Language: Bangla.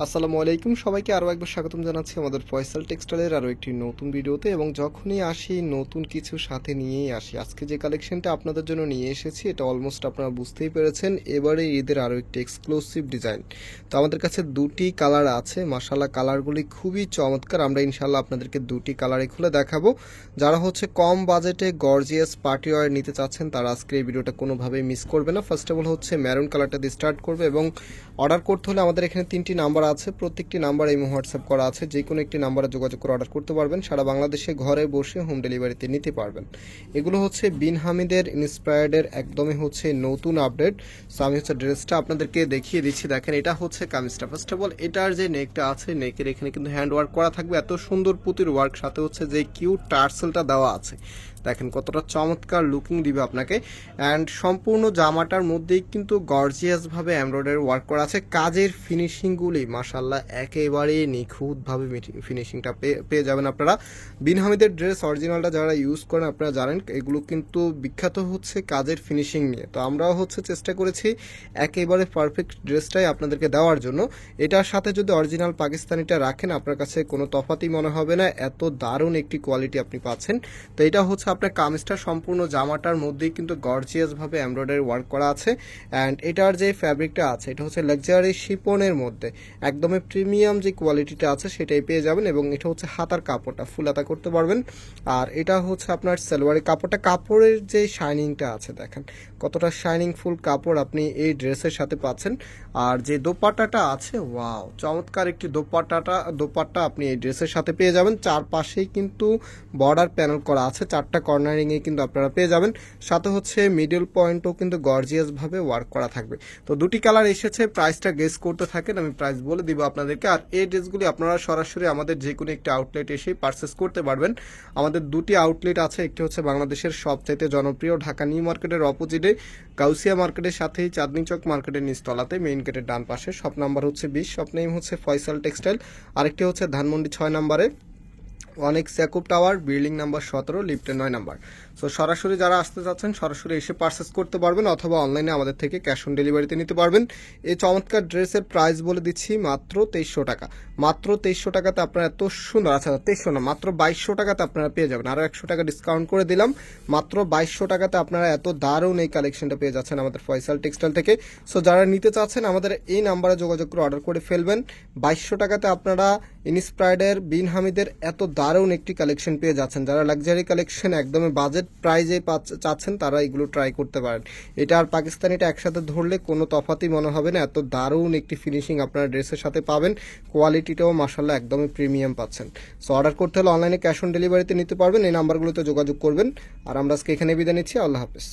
আসসালামু আলাইকুম সবাইকে আরও একবার স্বাগতম জানাচ্ছি আমাদের ফয়সাল টেক্সটাইলের আরও একটি নতুন ভিডিওতে। এবং যখনই আসি নতুন কিছু সাথে নিয়েই আসি। আজকে যে কালেকশনটা আপনাদের জন্য নিয়ে এসেছি এটা অলমোস্ট আপনারা বুঝতেই পেরেছেন, এবারে ঈদের আরও একটি এক্সক্লুসিভ ডিজাইন। তো আমাদের কাছে দুটি কালার আছে, মাশাআল্লাহ কালারগুলি খুবই চমৎকার। আমরা ইনশাআল্লাহ আপনাদেরকে দুটি কালারে খুলে দেখাবো। যারা হচ্ছে কম বাজেটে গর্জিয়াস পার্টি ওয়্যার নিতে চাচ্ছেন তারা আজকে এই ভিডিওটা কোনোভাবেই মিস করবে না। ফার্স্ট অফ অল হচ্ছে ম্যারুন কালারটা দিয়ে স্টার্ট করবে এবং অর্ডার করতে হলে আমাদের এখানে 3টি নাম্বার আছে, প্রত্যেকটি নাম্বার এই হোয়াটসঅ্যাপ করা আছে, যে কোনো একটি নাম্বারে যোগাযোগ করে অর্ডার করতে পারবেন। সারা বাংলাদেশে ঘরে বসে হোম ডেলিভারিতে নিতে পারবেন। এগুলো হচ্ছে বিন হামিদের ইন্সপায়ার্ডের একদমই হচ্ছে নতুন আপডেট। সো আমি হচ্ছে ড্রেসটা আপনাদেরকে দেখিয়ে দিচ্ছি। দেখেন এটা হচ্ছে কামিজটা। ফার্স্ট অফ অল এটার যে নেকটা আছে, নেকের এখানে কিন্তু হ্যান্ড ওয়ার্ক করা থাকবে, এত সুন্দর পুঁতির ওয়ার্ক, সাথে হচ্ছে যে কিউট টার্সেলটা দেওয়া আছে। দেখেন কতটা চমৎকার লুকিং দিবে আপনাকে। অ্যান্ড সম্পূর্ণ জামাটার মধ্যেই কিন্তু গর্জিয়াসভাবে এমব্রয়ডারি ওয়ার্ক করা আছে। কাজের ফিনিশিংগুলি মাশাআল্লাহ একেবারে নিখুঁতভাবে ফিনিশিংটা পেয়ে যাবেন আপনারা। বিন হামিদের ড্রেস অরিজিনালটা যারা ইউজ করেন আপনারা জানেন এগুলো কিন্তু বিখ্যাত হচ্ছে কাজের ফিনিশিং নিয়ে। তো আমরাও হচ্ছে চেষ্টা করেছি একেবারে পারফেক্ট ড্রেসটাই আপনাদেরকে দেওয়ার জন্য। এটার সাথে যদি অরিজিনাল পাকিস্তানিটা রাখেন আপনার কাছে কোনো তফাতই মনে হবে না, এত দারুণ একটি কোয়ালিটি আপনি পাচ্ছেন। তো এটা হচ্ছে আপনার কামিজটা, সম্পূর্ণ জামাটার মধ্যেই কিন্তু গর্জিয়াসভাবে এমব্রয়ডারি ওয়ার্ক করা আছে। অ্যান্ড এটার যে ফ্যাব্রিকটা আছে এটা হচ্ছে লাক্সারি শিপনের মধ্যে একদমই প্রিমিয়াম যে কোয়ালিটিটা আছে সেটাই পেয়ে যাবেন। এবং এটা হচ্ছে হাতার কাপড়টা ফুল হাতা করতে পারবেন। আর এটা হচ্ছে আপনার সালোয়ারের কাপড়টা, কাপড়ের যে শাইনিংটা আছে দেখেন কতটা শাইনিং ফুল কাপড় আপনি এই ড্রেসের সাথে পাচ্ছেন। আর যে দোপাট্টাটা আছে, ওয়াও চমৎকার একটি দোপাট্টা আপনি এই ড্রেসের সাথে পেয়ে যাবেন। চারপাশেই কিন্তু বর্ডার প্যানেল করা আছে, চারটা কর্নারিংয়ে কিন্তু আপনারা পেয়ে যাবেন। সাথে হচ্ছে মিডল পয়েন্টও কিন্তু গর্জিয়াসভাবে ওয়ার্ক করা থাকবে। তো দুটি কালার এসেছে, প্রাইসটা গেস করতে থাকেন, আমি প্রাইস বলে দিব আপনাদেরকে। আর এই ড্রেসগুলি আপনারা সরাসরি আমাদের যে কোনো একটি আউটলেট এসে পারচেস করতে পারবেন। আমাদের দুটি আউটলেট আছে, একটি হচ্ছে বাংলাদেশের সবচাইতে জনপ্রিয় ঢাকা নিউ মার্কেটের অপোজিটে গাউসিয়া মার্কেটের সাথেই চাঁদনী চক মার্কেটের নিচতলাতে মেইন গেটের ডান পাশে। শপ নাম্বার হচ্ছে 20, শপ নেম হচ্ছে ফয়সাল টেক্সটাইল। আরেকটি হচ্ছে ধানমন্ডি 6 নম্বরে অনেক স্যাকুব টাওয়ার, বিল্ডিং নাম্বার 17, লিফটের 9 নাম্বার। সো সরাসরি যারা আসতে চাচ্ছেন সরাসরি এসে পারচেস করতে পারবেন, অথবা অনলাইনে আমাদের থেকে ক্যাশ অন ডেলিভারিতে নিতে পারবেন। এই চমৎকার ড্রেসের প্রাইস বলে দিচ্ছি মাত্র 2300 টাকা। মাত্র 2300 টাকাতে আপনারা এত সুন্দর, আচ্ছা 2300 না, মাত্র 2200 টাকাতে আপনারা পেয়ে যাবেন। আরও 100 টাকা ডিসকাউন্ট করে দিলাম, মাত্র 2200 টাকাতে আপনারা এত দারুণ এই কালেকশনটা পেয়ে যাচ্ছেন আমাদের ফয়সাল টেক্সটাইল থেকে। সো যারা নিতে চাচ্ছেন আমাদের এই নাম্বারে যোগাযোগ করে অর্ডার করে ফেলবেন। 2200 টাকাতে আপনারা ইন্সপায়ার্ডের বিন হামিদের এত দারুণ একটি কালেকশন পেয়ে যাচ্ছেন। যারা লাক্সারি কালেকশন একদমই বাজেট প্রাইজে চাচ্ছেন তারা এগুলো ট্রাই করতে পারেন। এটা আর পাকিস্তানিটা একসাথে ধরলে কোনো তফাতই মনে হবে না, এত দারুণ একটি ফিনিশিং আপনারা ড্রেসের সাথে পাবেন। কোয়ালিটিটাও মাশাআল্লাহ একদমই প্রিমিয়াম পাচ্ছেন। সো অর্ডার করতে হলে অনলাইনে ক্যাশ অন ডেলিভারিতে নিতে পারবেন, এই নাম্বারগুলোতে যোগাযোগ করবেন। আর আমরা আজকে এখানে বিদায় নিচ্ছি, আল্লাহ হাফেজ।